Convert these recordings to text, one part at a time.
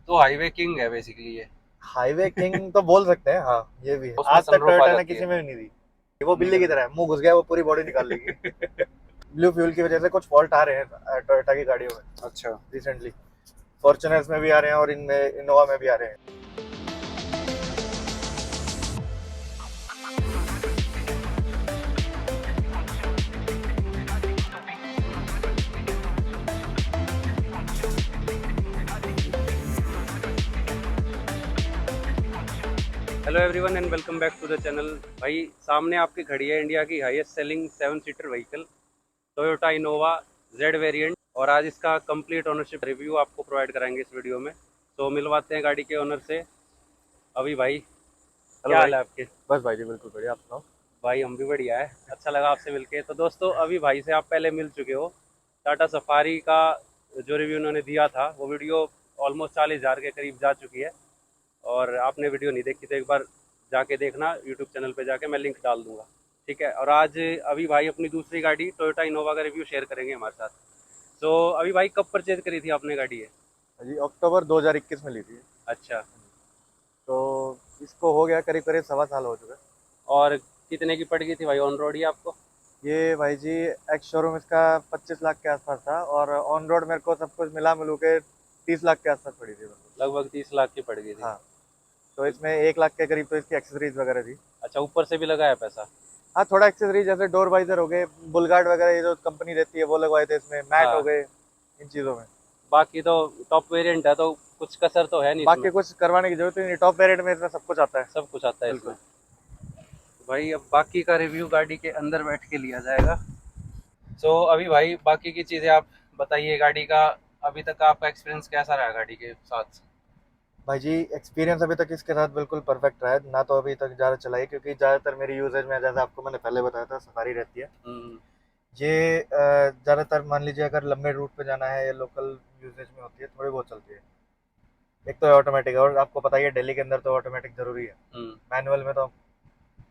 तो highway king है basically ये। हाईवे किंग तो बोल सकते हैं, हाँ ये भी है। उसमें आज तक सनरूफ आ टोयोटा ने जाती किसी है। में भी नहीं दी। वो नहीं बिल्ली की करती। तरह है, मुंह घुस गया वो पूरी बॉडी निकाल लेगी। ब्लू फ्यूल की वजह से कुछ फॉल्ट आ रहे हैं टोयोटा की गाड़ियों में अच्छा। रिसेंटली। फॉर्च्यूनर्स में भी आ रहे हैं और इनमें इनोवा में भी आ रहे हैं। Hello everyone and welcome back to the channel. भाई सामने आपकी खड़ी है इंडिया की highest selling 7 seater vehicle Toyota Innova Z variant, और आज इसका कंप्लीट ओनरशिप रिव्यू आपको प्रोवाइड कराएंगे इस वीडियो में। तो मिलवाते हैं गाड़ी के ओनर से। अभी भाई, हेलो क्या भाई। हाल है आपके? बस भाई जी बिल्कुल बढ़िया, आप सुनाओ। भाई हम भी बढ़िया है, अच्छा लगा आपसे मिलके। तो दोस्तों, अभी भाई से आप पहले मिल चुके हो। टाटा सफारी का जो रिव्यू उन्होंने दिया था वो वीडियो ऑलमोस्ट 40,000 के करीब जा चुकी है, और आपने वीडियो नहीं देखी तो एक बार जाके देखना यूट्यूब चैनल पे जाके, मैं लिंक डाल दूंगा। ठीक है। और आज अभी भाई अपनी दूसरी गाड़ी टोयोटा इनोवा का रिव्यू शेयर करेंगे हमारे साथ। तो अभी भाई, कब परचेज करी थी आपने गाड़ी है? जी अक्टूबर 2021 में ली थी। अच्छा। तो इसको हो गया करीब करीब 1.25 साल हो चुका है। और कितने की पड़ गई थी भाई ऑन रोड ही आपको? ये भाई जी एक्स शोरूम इसका 25 लाख के आसपास था, और ऑन रोड मेरे को सब कुछ मिला मिलू के 30 लाख के आसपास पड़ी थी मेरे को। लगभग 30 लाख की पड़ गई थी। हाँ, तो इसमें 1 लाख के करीब तो इसकी एक्सेसरीज वगैरह थी। अच्छा, ऊपर से भी लगाया पैसा? हाँ, थोड़ा एक्सेसरीज जैसे डोर वाइजर हो गए, बुलगार्ड वगैरह ये जो कंपनी देती है वो लगवाए थे इसमें, मैट हो हाँ। गए, इन चीज़ों में। बाकी तो टॉप वेरिएंट है तो कुछ कसर तो है नहीं इसमें। बाकी कुछ करवाने की जरूरत ही नहीं, टॉप वेरिएंट में इसमें सब कुछ आता है। सब कुछ आता है इसमें। बिल्कुल। तो भाई अब बाकी का रिव्यू गाड़ी के अंदर बैठ के लिया जाएगा। तो अभी भाई बाकी की चीज़ें आप बताइए गाड़ी का। अभी तक का आपका एक्सपीरियंस कैसा रहा गाड़ी के साथ? भाई जी एक्सपीरियंस अभी तक इसके साथ बिल्कुल परफेक्ट रहा है ना, तो अभी तक ज़्यादा चलाई क्योंकि ज़्यादातर मेरी यूजेज में, जैसे आपको मैंने पहले बताया था, सफारी रहती है। हम्म। ये ज़्यादातर मान लीजिए अगर लंबे रूट पे जाना है या लोकल यूजेज में होती है, थोड़ी बहुत चलती है। एक तो ऑटोमेटिक है, और आपको पता ही है दिल्ली के अंदर तो ऑटोमेटिक जरूरी है। हम्म। मैनुअल में तो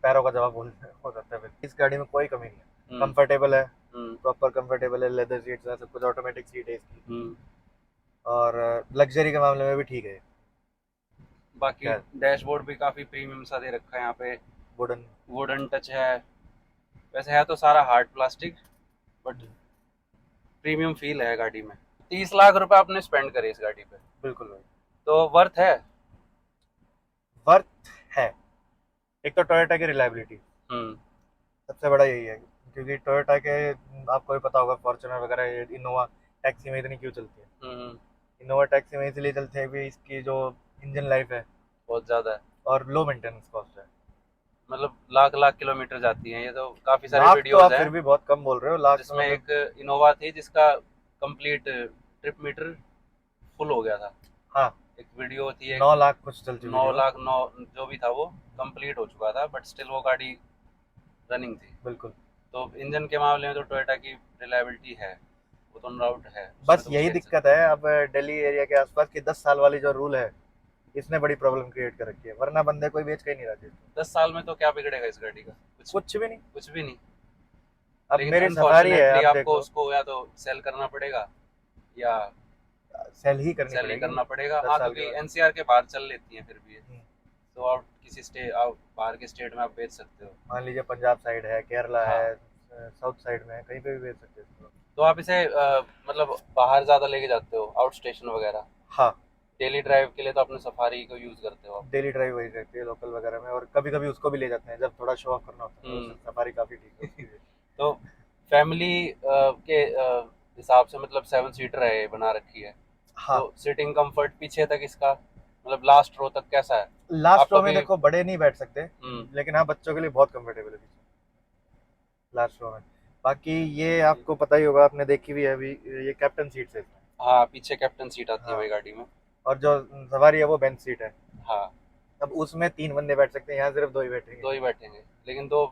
पैरों का जवाब बोल हो सकता है। फिर इस गाड़ी में कोई कमी नहीं है। हम्म। कंफर्टेबल है, हम्म। प्रॉपर कंफर्टेबल है, लेदर सीट्स है, सब कुछ ऑटोमेटिक सीट है इसकी। हम्म। और लग्जरी के मामले में भी ठीक है। बाकी खैर, डैशबोर्ड भी काफ़ी प्रीमियम सा दे रखा है यहाँ पे। वुडन। वुडन टच है। वैसे है तो सारा hard plastic, but premium feel है गाड़ी में। 30 लाख रुपए आपने स्पेंड करे इस गाड़ी पे, बिल्कुल भाई, तो वर्थ है। वर्थ है। एक तो टोयोटा की रिलायबिलिटी, हम्म। सबसे बड़ा यही है। क्योंकि टोयोटा के, आपको भी पता होगा, फॉर्च्यूनर वगैरह, इनोवा टैक्सी में इतनी क्यों चलती है। हम्म। इनोवा टैक्सी में इसलिए चलती है कि इसकी जो इंजन लाइफ है बहुत ज़्यादा है। और लो मेंटेनेंस कॉस्ट है। मतलब लाख लाख किलोमीटर जाती हैं ये, तो काफ़ी सारे लाख तो वीडियोस आप हैं फिर भी बहुत कम बोल रहे हो, लाख तो जिसमें मतलब। एक इनोवा थी जिसका कंप्लीट ट्रिप मीटर फुल हो गया था। हाँ, एक वीडियो थी एक। 9 लाख कुछ चल चुकी नौ थी वो। लाख नौ जो भी था वो कंप्लीट हो चुका था, बट स्टिल वो गाड़ी रनिंग थी। बिल्कुल। तो इंजन के मामले में तो टोयोटा की रिलायबिलिटी है, वो तो डाउट है, उसमें बस तो कुछ यही कह नहीं दिक्कत सकते। है अब दिल्ली एरिया के आसपास की 10 साल वाली जो रूल है, इसने बड़ी प्रॉब्लम क्रिएट कर रखी है, वरना बंदे कोई बेच के ही नहीं रहा चीज़। 10 साल में तो क्या बिगड़ेगा इस गाड़ी का? कुछ कुछ भी नहीं। कुछ भी नहीं। अब लेकिन मेरी सफारी है, अनफॉर्चुनेटली आप आपको देखो। उसको या तो सेल करना पड़ेगा, या सेल ही करनी सेल ही पड़ेगी करना पड़ेगा। दस हाँ, साल के क्योंकि बाद। एनसीआर के बाहर चल लेती हैं फिर भी ये। हम्म। तो आउट किसी स्टेट, आउट बाहर के स्टेट में आप बेच सकते हो। मान लीजिए पंजाब साइड है, केरला है, हाँ। साउथ साइड में है, कहीं पे भी बेच सकते हैं इसको। तो आप इसे मतलब बाहर ज़्यादा लेके जाते हो, आउट स्टेशन वगैरह? हाँ, डेली ड्राइव के लिए तो अपने सफारी को यूज़ करते हो आप? डेली ड्राइव वही रहती है लोकल वगैरह में, और कभी कभी उसको भी ले जाते हैं जब थोड़ा शो ऑफ करना होता है, तो हम्म। सफारी काफ़ी ठीक है उसके लिए। तो फैमिली के हिसाब से मतलब 7 सीटर है ये बना रखी है। हाँ, तो सीटिंग कंफर्ट पीछे तक इसका, मतलब लास्ट रो तक कैसा है? लास्ट आपको रो में भी। देखो बड़े नहीं बैठ सकते, हम्म। लेकिन हाँ बच्चों के लिए बहुत कंफर्टेबल है लास्ट रो में। बाकी ये आपको पता ही होगा, आपने देखी भी है अभी, ये कैप्टन सीट है इसमें। हाँ, पीछे कैप्टन सीट आती है हाँ, भाई गाड़ी में। और जो सवारी है वो बेंच सीट है। हाँ। अब उसमें 3 बंदे बैठ सकते हैं, यहाँ सिर्फ दो ही बैठेंगे। दो ही बैठेंगे, लेकिन दो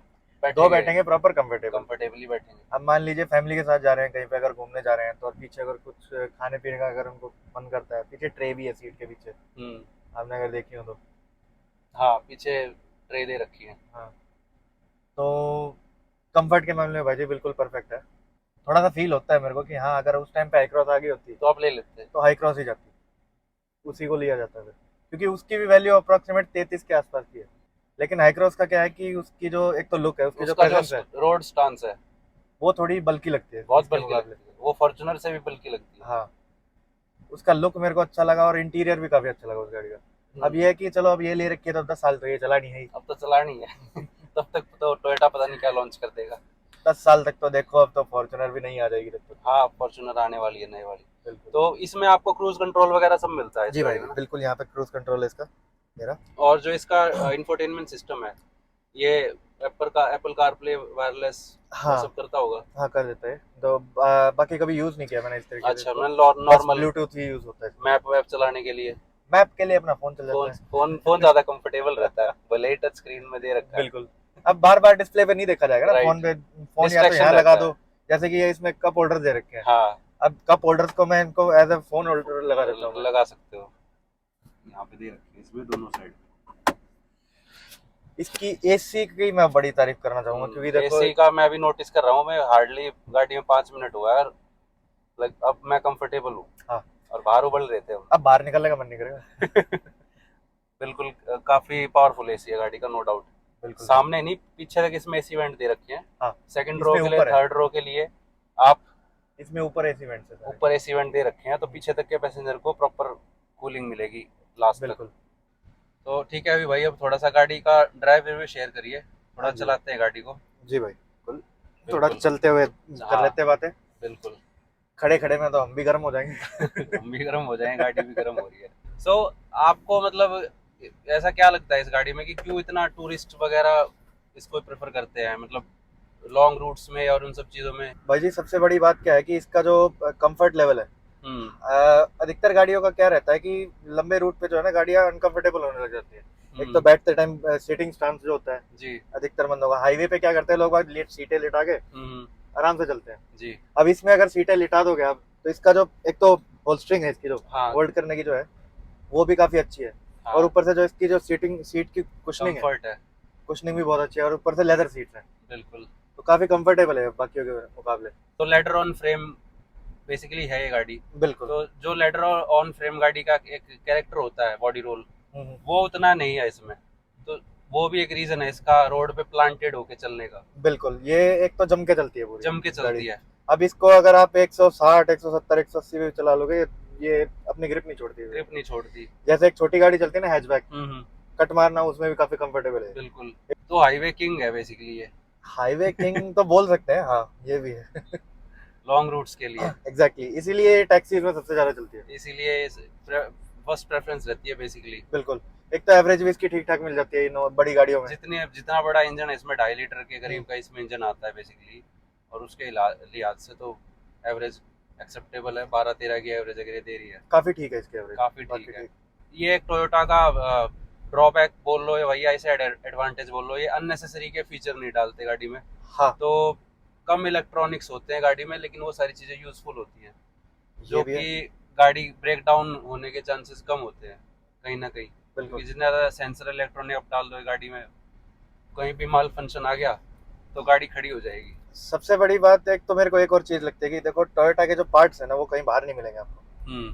दो बैठेंगे। बैठेंगे प्रॉपर कंफर्टेबल। कंफर्टेबली बैठेंगे। अब मान लीजिए फैमिली के साथ जा रहे हैं कहीं पे, अगर घूमने जा रहे हैं तो, और पीछे अगर कुछ खाने पीने का अगर उनको मन करता है, पीछे ट्रे भी है सीट के पीछे, हम्म। आपने अगर देखी हो तो। हाँ, पीछे ट्रे दे रखी है। हाँ, तो कंफर्ट के मामले में भाई जी बिल्कुल परफेक्ट है। थोड़ा सा फील होता है मेरे को कि हाँ, अगर उस टाइम पे हाई क्रॉस आ गई होती तो आप ले लेते हैं। तो हाई क्रॉस ही जाती। उसी को लिया जाता है फिर, क्योंकि उसकी भी वैल्यू अप्रोक्सीमेट 33 के आसपास की है। लेकिन हाई क्रॉस का क्या है कि उसकी जो एक तो लुक है, उसकी जो उसका जो प्रेजेंस है, रोड स्टांस है वो थोड़ी बल्की लगती है बहुत इसके बल्कि मुकाबले। लगती है, वो फॉर्च्यूनर से भी बल्कि लगती है। हाँ, उसका लुक मेरे को अच्छा लगा और इंटीरियर भी काफी अच्छा लगा उस गाड़ी का। अब ये है कि चलो अब ये ले रखी है तो 10 साल तो ये चलानी है ही। अब तो चलानी है तब तक तो टोयोटा पता नहीं क्या लॉन्च कर देगा। 10 साल तक तो देखो, अब तो फॉर्च्यूनर भी नहीं आ जाएगी तब तक। हाँ फॉर्च्यूनर आने वाली है नई वाली। बिल्कुल। तो इसमें आपको क्रूज कंट्रोल वगैरह सब मिलता है इस जी भाई गाड़ी में ना? बिल्कुल, यहाँ पे क्रूज कंट्रोल है इसका मेरा। और जो इसका इंफोटेनमेंट सिस्टम है ये एप्पल कारप्ले वायरलेस वो हाँ सब करता होगा। हाँ, कर देता है तो बाकी कभी यूज नहीं किया मैंने इस तरीके से अच्छा इसको। मैं बस नॉर्मल ब्लूटूथ ही यूज होता है इसमें। मैप वैप चलाने के लिए मैप के लिए अपना फोन चल फोन जाता है। फोन फोन ज्यादा कंफर्टेबल रहता है, भले ही टच स्क्रीन में दे रखा है। बिल्कुल। अब बार बार डिस्प्ले पे नहीं देखा जाएगा ना राइट, फोन पे। फोन या तो डिस्ट्रैक्शन यहाँ लगा रहता है। दो, जैसे कि ये इसमें कप होल्डर दे रखे हैं। हाँ अब कप होल्डर्स को मैं इनको एज ए फोन होल्डर लगा देता हूँ मैं। लगा सकते हो, यहाँ पे दे रखी है इसमें दोनों साइड। इसकी एसी की मैं बड़ी तारीफ करना चाहूंगा, क्योंकि देखो एसी का मैं भी नोटिस कर रहा हूँ, मैं हार्डली गाड़ी में 5 मिनट हुआ है, लाइक अब मैं कंफर्टेबल हूँ। हाँ, और बाहर उबल रहे थे हम। अब बाहर निकलने का मन नहीं करेगा। बिल्कुल काफी पावरफुल एसी है गाड़ी का, नो डाउट। बिल्कुल। सामने नहीं पीछे तक इसमें एसी वेंट दे रखे हैं। हाँ, सेकंड रो इसमें के लिए, ऊपर है। थर्ड रो के लिए आप इसमें ऊपर एसी वेंट्स है सारे। ऊपर एसी वेंट दे रखे हैं, तो पीछे तक के पैसेंजर को प्रॉपर कूलिंग मिलेगी लास्ट तक। बिल्कुल। तो ठीक है अभी भाई, अब थोड़ा सा गाड़ी का ड्राइव रिव्यू शेयर करिए, थोड़ा हाँ जी। चलाते हैं गाड़ी को। जी भाई बिल्कुल, थोड़ा बिल्कुल। चलते हुए कर हाँ लेते हैं बातें। बिल्कुल खड़े खड़े में तो हम भी गर्म हो जाएंगे। हम भी गर्म हो जाएं, गाड़ी भी गर्म हो रही है। सो आपको मतलब ऐसा क्या लगता है इस गाड़ी में कि क्यों इतना टूरिस्ट वगैरह इसको प्रेफर करते हैं, मतलब लॉन्ग रूट्स में और उन सब चीज़ों में? भाई जी, सबसे बड़ी बात क्या है कि इसका जो कंफर्ट लेवल है, अधिकतर गाड़ियों का क्या रहता है कि लंबे रूट पे जो है ना, गाड़ियां अनकंफर्टेबल होने लग जाती है। एक तो बैठते टाइम सीटिंग स्टांस जो होता है जी अधिकतर बंदों का, हाईवे पे क्या करते हैं लोग बाग, सीटें लिटा के आराम से चलते हैं। जी अब इसमें अगर सीटें लिटा दोगे आप, तो इसका जो एक तो होल्स्ट्रिंग है, इसकी जो हाँ होल्ड करने की जो है, वो भी काफी अच्छी है। हाँ, और ऊपर से जो इसकी जो सीट की कुशनिंग है, कंफर्ट है कुशनिंग भी बहुत अच्छी है, और ऊपर से लेदर सीट्स हैं, बिल्कुल। तो काफी कंफर्टेबल है बाकियों के मुकाबले। तो लेडर ऑन फ्रेम बेसिकली है ये गाड़ी। बिल्कुल। तो जो लेडर ऑन फ्रेम गाड़ी का एक कैरेक्टर होता है, बॉडी रोल, हम्म, वो उतना नहीं है इसमें। तो वो भी एक रीजन है इसका रोड पे प्लांटेड होके चलने का, बिल्कुल। ये एक तो जम के चलती है पूरी जम के गाड़ी। चलती है। अब इसको अगर आप 160, 170, 180 भी चला लोगे, ये अपनी ग्रिप नहीं छोड़ती है। ग्रिप नहीं छोड़ती। जैसे एक छोटी गाड़ी चलती है ना हैचबैक, हम्म, कट मारना उसमें भी काफी कंफर्टेबल है। बिल्कुल। तो हाईवे किंग है बेसिकली ये, हाईवे किंग तो बोल सकते हैं, हाँ ये भी है। लॉन्ग रूट्स के लिए। एग्जैक्टली, इसीलिए टैक्सी में सबसे ज्यादा चलती है। इसीलिए फर्स्ट प्रेफरेंस रहती है बेसिकली। बिल्कुल। एक तो एवरेज भी इसकी ठीक ठाक मिल जाती है इन बड़ी गाड़ियों में। जितना बड़ा इंजन है इसमें, 2.5 लीटर के करीब का इसमें इंजन आता है बेसिकली, और उसके लिहाज से तो एवरेज एक्सेप्टेबल है। 12-13 की एवरेज अगर ये दे रही है, काफी ठीक है इसकी एवरेज, काफी ठीक है। ये एक टोयोटा का ड्रॉबैक बोल लो या भैया इसे एडवांटेज बोल लो, ये अननेसेसरी के फीचर नहीं डालते गाड़ी में। हाँ, तो कम इलेक्ट्रॉनिक्स होते हैं गाड़ी में, लेकिन वो सारी चीजें यूजफुल होती हैं, जो ये भी है। कि गाड़ी ब्रेक डाउन होने के चांसेस कम होते हैं कहीं ना कहीं। बिल्कुल। क्योंकि जितना ज़्यादा सेंसर इलेक्ट्रॉनिक आप डाल दो गाड़ी में, कहीं भी माल फंक्शन आ गया तो गाड़ी खड़ी हो जाएगी। सबसे बड़ी बात एक तो मेरे को एक और चीज लगती है कि देखो, टोयोटा के जो पार्ट्स है ना, वो कहीं बाहर नहीं मिलेंगे आपको।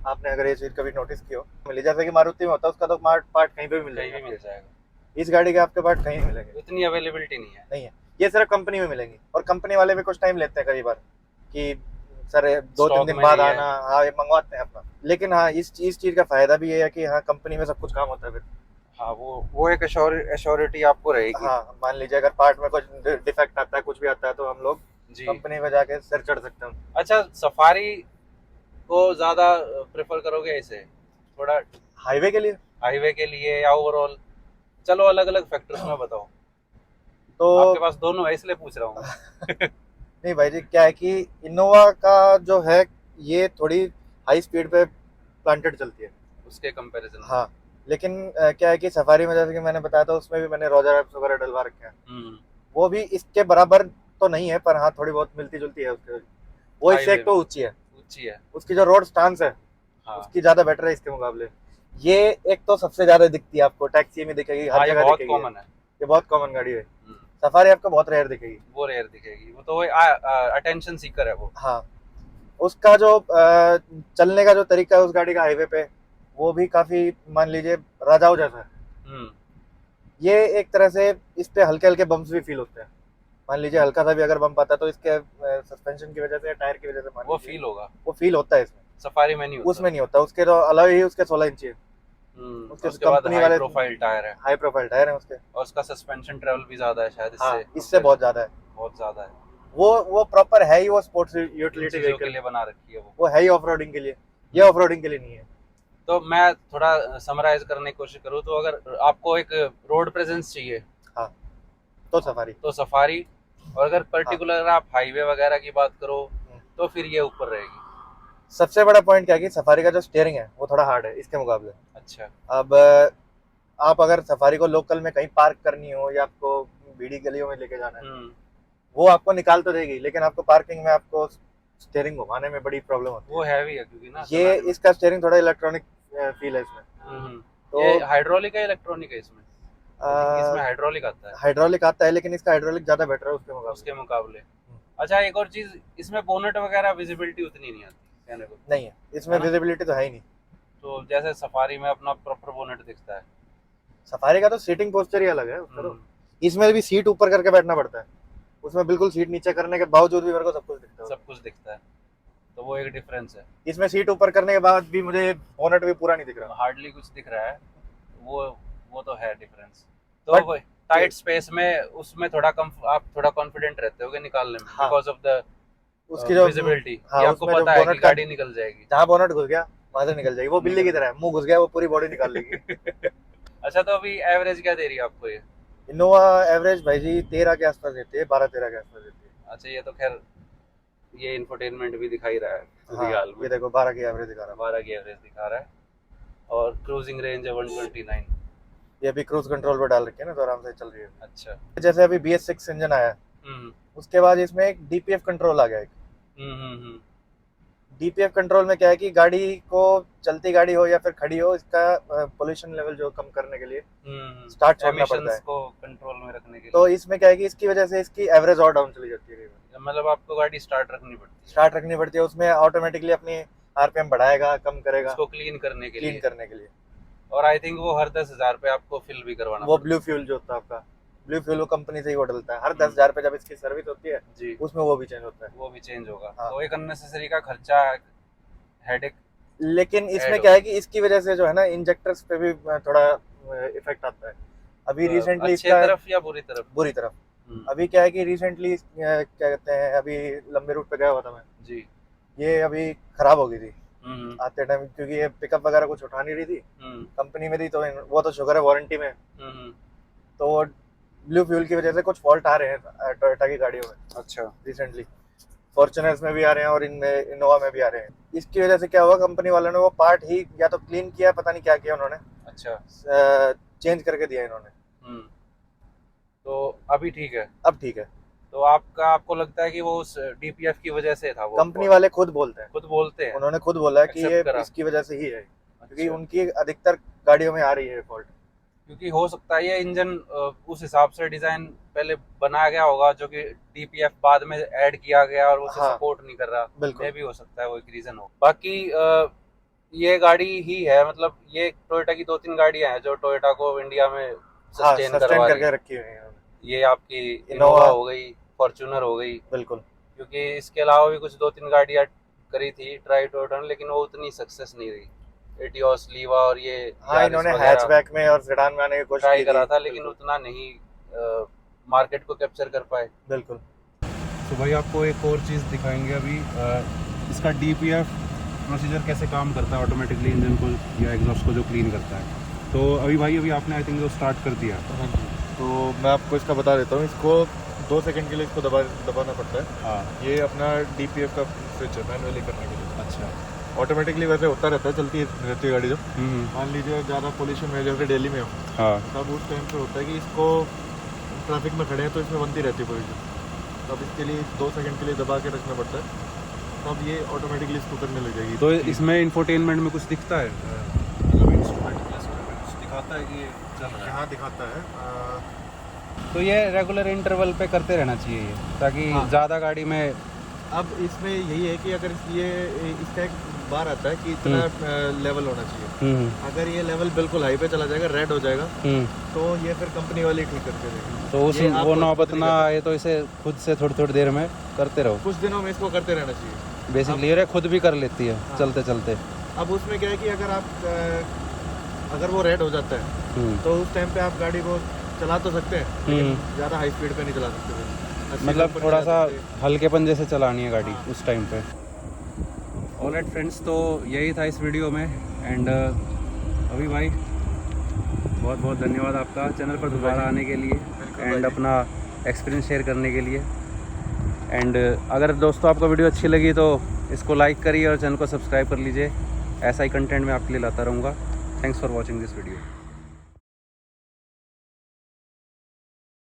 आपने अगर ये चीज कभी नोटिस की हो, मिली जैसे कि मारुति में होता है, उसका तो पार्ट कहीं पे भी मिल कहीं भी जाएगा। मिल जाएगा। इस गाड़ी के आपके पार्ट कहीं नहीं मिलेंगे, इतनी अवेलेबिलिटी नहीं है। नहीं है। ये सिर्फ कंपनी में मिलेंगी, और कंपनी वाले भी कुछ टाइम लेते हैं कई बार कि सर 2-3 दिन में बाद नहीं है। आना, हाँ ये मंगवाते हैं अपना। लेकिन हाँ, इस चीज का फायदा भी ये है कि हाँ, कंपनी में सब कुछ काम होता है फिर। हाँ वो एक एश्योरिटी आपको रहेगी। हाँ, मान लीजिए अगर पार्ट में कुछ डिफेक्ट आता है, कुछ भी आता है, तो हम लोग जी। कंपनी में जाके सिर चढ़ सकते हैं। अच्छा, सफारी को ज्यादा प्रेफर करोगे इसे थोड़ा हाईवे के लिए, हाईवे के लिए या ओवरऑल? चलो अलग अलग फैक्टर्स में बताओ, तो आपके पास दोनों है इसलिए पूछ रहा हूँ। नहीं भाई जी, क्या है कि इनोवा का जो है, ये थोड़ी हाई स्पीड पे प्लांटेड चलती है उसके कंपैरिजन में। हाँ। लेकिन क्या है कि सफारी में, जैसे कि मैंने बताया था, उसमें भी मैंने रोजर एप्स वगैरह डलवा रखे हैं। वो भी इसके बराबर तो नहीं है, पर हाँ थोड़ी बहुत मिलती जुलती है उसके। वो इससे एक तो ऊंची है, उसकी जो रोड स्टांस है, हाँ। उसकी ज्यादा बेटर है इसके मुकाबले। ये एक तो सबसे ज्यादा दिखती है आपको, टैक्सी में दिखेगी, हर जगह बहुत दिखेगी। कॉमन है, ये बहुत कॉमन गाड़ी है। सफारी आपको बहुत रेयर दिखेगी। वो रेयर दिखेगी, वो तो अटेंशन सीकर है वो। हाँ, उसका जो चलने का जो तरीका है उस गाड़ी का हाईवे पे, वो भी काफी मान लीजिए राजाओं जैसा है। हम्म। ये एक तरह से इस पे हल्के हल्के बम्प्स भी फील होते हैं। मान लीजिए हल्का सा भी अगर बम्प आता है तो इसके सस्पेंशन की वजह से या टायर की वजह से मान वो लीजिए फील होगा, वो फील होता है इसमें। सफारी में नहीं होता। उसमें नहीं होता, उसके तो अलग ही उसके 16 इंची है। उसके बाद कंपनी हाई वाले प्रोफाइल टायर है हाई प्रोफाइल टायर है उसके। और उसका सस्पेंशन ट्रेवल भी ज्यादा है शायद हाँ, इससे इससे बहुत ज्यादा है। बहुत ज्यादा है। वो प्रॉपर है ही, वो स्पोर्ट्स इन यूटिलिटी चीजों के व्हीकल लिए बना रखी है वो है ही ऑफ रोडिंग के लिए, ये ऑफ रोडिंग के लिए नहीं है। तो मैं थोड़ा समराइज करने की कोशिश करूँ तो अगर आपको एक रोड प्रेजेंस चाहिए हाँ, तो सफारी। तो सफारी, और अगर पर्टिकुलर आप हाईवे वगैरह की बात करो तो फिर ये ऊपर रहेगी। सबसे बड़ा पॉइंट क्या है कि सफारी का जो स्टीयरिंग है वो थोड़ा हार्ड है इसके मुकाबले। अच्छा। अब आप अगर सफारी को लोकल में कहीं पार्क करनी हो या आपको बीड़ी गलियों में लेके जाना है, वो आपको निकाल तो देगी, लेकिन आपको पार्किंग में आपको स्टीयरिंग घुमाने में बड़ी प्रॉब्लम होती है। वो हैवी है क्योंकि ना ये इसका स्टीयरिंग थोड़ा इलेक्ट्रॉनिक फील है इसमें। तो ये हाइड्रोलिक है इलेक्ट्रॉनिक है इसमें? इसमें हाइड्रोलिक आता है। हाइड्रोलिक आता है, लेकिन इसका हाइड्रोलिक ज्यादा बेटर है उसके मुकाबले। अच्छा, एक और चीज, इसमें बोनेट वगैरह विजिबिलिटी उतनी नहीं आती कहने को। नहीं है इसमें, विजिबिलिटी तो है ही नहीं। तो जैसे सफारी में अपना प्रॉपर बोनेट दिखता है। सफारी का तो सीटिंग पोस्चर ही अलग है उसका तो। इसमें भी सीट ऊपर करके बैठना पड़ता है, उसमें बिल्कुल सीट नीचे करने के बावजूद भी मेरे को सब कुछ दिखता है। तो वो एक डिफरेंस है। इसमें सीट ऊपर करने के बाद भी मुझे बोनेट भी पूरा नहीं दिख रहा, हार्डली कुछ दिख रहा है। वो तो है डिफरेंस। तो टाइट स्पेस में उसमें आप थोड़ा कॉन्फिडेंट रहते होगे निकालने में, बिकॉज ऑफ द उसकी जो विजिबिलिटी। हाँ, आपको पता है कि गाड़ी निकल जाएगी, जहाँ बोनेट घुस गया वहां से निकल जाएगी। वो बिल्ली की तरह है, मुंह घुस गया वो पूरी बॉडी निकाल लेगी। अच्छा, तो अभी एवरेज क्या दे रही है आपको ये? इनोवा एवरेज भाई जी 13 के आसपास देती है, 12-13 के आसपास देती है। अच्छा, ये तो खैर ये इंफोटेनमेंट भी दिखा ही रहा है। हाँ, ये देखो 12 की एवरेज दिखा रहा है। 12 की एवरेज दिखा रहा है और क्रूजिंग रेंज है 129। ये अभी क्रूज कंट्रोल पे डाल रखी है ना, तो आराम से चल रही है। अच्छा। जैसे अभी BS6 इंजन आया, उसके बाद इसमें एक DPF कंट्रोल आ गया। एक DPF कंट्रोल में क्या है कि गाड़ी को, चलती गाड़ी हो या फिर खड़ी हो, इसका पोल्यूशन लेवल जो कम करने के लिए स्टार्ट छोड़ना पड़ता है को कंट्रोल में रखने के लिए। तो इसमें क्या है कि इसकी वजह से इसकी एवरेज और डाउन चली जाती है। मतलब आपको गाड़ी स्टार्ट रखनी पड़ती है, उसमें ऑटोमेटिकली अपनी RPM बढ़ाएगा कम करेगा उसको क्लीन करने के लिए। और आई थिंक वो हर 10,000 पे आपको फिल भी करवाना वो ब्लू फ्यूल जो होता है आपका, ब्लू फ्यूल वो कंपनी से ही वो डलता है। हर 10,000 पे जब इसकी सर्विस होती है जी, उसमें वो भी चेंज होता है। वो भी चेंज होगा। हाँ। तो एक अननेसेसरी का खर्चा, हेडेक। लेकिन इसमें क्या है कि इसकी वजह से जो है ना इंजेक्टर्स पे भी थोड़ा इफेक्ट आता है। अभी रिसेंटली अच्छे तरफ या बुरी तरफ? अभी क्या है कि रिसेंटली क्या कहते हैं, अभी लंबे रूट पे गया हुआ था मैं जी, ये अभी खराब हो गई थी आते टाइम, क्योंकि ये पिकअप वगैरह कुछ उठा नहीं रही थी, कंपनी में थी, तो वो तो शुगर है वारंटी में। तो ब्लू फ्यूल की वजह से कुछ फॉल्ट आ रहे हैं टोयोटा की गाड़ियों में। अच्छा। रिसेंटली फॉर्च्यूनर्स में भी आ रहे हैं और इनमें इनोवा में भी आ रहे हैं। इसकी वजह से क्या हुआ, कंपनी वालों ने वो पार्ट ही या तो क्लीन किया, पता नहीं क्या किया उन्होंने। अच्छा। चेंज करके दिया इन्होंने। तो अभी ठीक है? अब ठीक है। तो आपको लगता है कि वो उस DPF की वजह से था? वो कंपनी वाले खुद बोलते हैं, उन्होंने खुद बोला है कि ये इसकी वजह से ही है, क्योंकि उनकी अधिकतर गाड़ियों में आ रही है फॉल्ट। क्योंकि हो सकता है ये इंजन उस हिसाब से डिजाइन पहले बनाया गया होगा जो कि DPF बाद में ऐड किया गया और उसे सपोर्ट नहीं कर रहा। बिल्कुल, भी हो सकता है वो एक रीजन हो। बाकी ये गाड़ी ही है, मतलब ये टोयोटा की 2-3 गाड़ियां हैं जो टोयोटा को इंडिया में सस्टेन करके रखी हुई है। ये आपकी इनोवा हो गई, फॉर्च्यूनर हो गई। बिल्कुल, क्योंकि इसके अलावा भी कुछ 2-3 गाड़ियां करी थी ट्राई टोयोटा ने, लेकिन वो उतनी सक्सेस नहीं रही। एटियोस, लीवा और ये इन्होंने हैचबैक में और सेडान में आने की कोशिश ट्राई करा था, लेकिन उतना नहीं मार्केट को कैप्चर कर पाए। बिल्कुल। तो भाई आपको एक और चीज़ दिखाएंगे अभी, इसका DPF प्रोसीजर कैसे काम करता है ऑटोमेटिकली इंजन को या एग्जॉस्ट को जो क्लीन करता है। तो अभी आपने आई थिंक जो स्टार्ट कर दिया। तो मैं आपको इसका बता देता हूँ, इसको 2 सेकंड के लिए इसको दबाना पड़ता है। हाँ, ये अपना DPF का स्विच है मैनुअली करने के लिए। अच्छा। ऑटोमेटिकली वैसे होता रहता है, चलती रहती है गाड़ी जब मान लीजिए ज़्यादा पोल्यूशन में जैसे दिल्ली में हो, हाँ, तब उस टाइम पे होता है कि इसको ट्रैफिक में खड़े हैं तो इसमें बनती रहती है पोल्यूशन, तब इसके लिए 2 सेकंड के लिए दबा के रखना पड़ता है, तब ये ऑटोमेटिकली इसको करने लग जाएगी। तो इसमें इंफोटेनमेंट में कुछ दिखता है, मतलब इंस्ट्रूमेंट कुछ दिखाता है कि ये चल रहा है? हाँ, दिखाता है। तो ये रेगुलर इंटरवल पे करते रहना चाहिए ये, ताकि ज़्यादा गाड़ी में अब इसमें यही है कि अगर ये इसका एक बार आता है कि इतना लेवल होना चाहिए। अगर ये लेवल बिल्कुल हाई पे चला जाएगा, रेड हो जाएगा, तो ये फिर कंपनी वाले ठीक करके देंगे। तो उस वो नौबत ना आए तो इसे खुद से थोड़ी थोड़ी देर में करते रहो। कुछ दिनों में इसको करते रहना चाहिए। बेसिकली ये खुद भी कर लेती है। हाँ। चलते चलते अब उसमें क्या है कि अगर वो रेड हो जाता है तो उस टाइम पे आप गाड़ी को चला तो सकते हैं, लेकिन ज़्यादा हाई स्पीड पे नहीं चला सकते। मतलब थोड़ा सा हल्केपन जैसे चलानी है गाड़ी उस टाइम पे। ऑलराइट फ्रेंड्स, तो यही था इस वीडियो में। एंड अभी भाई बहुत बहुत धन्यवाद आपका चैनल पर दोबारा आने के लिए एंड अपना एक्सपीरियंस शेयर करने के लिए। एंड अगर दोस्तों आपको वीडियो अच्छी लगी तो इसको लाइक करिए और चैनल को सब्सक्राइब कर लीजिए। ऐसा ही कंटेंट मैं आपके लिए लाता रहूँगा। Thanks for watching this video.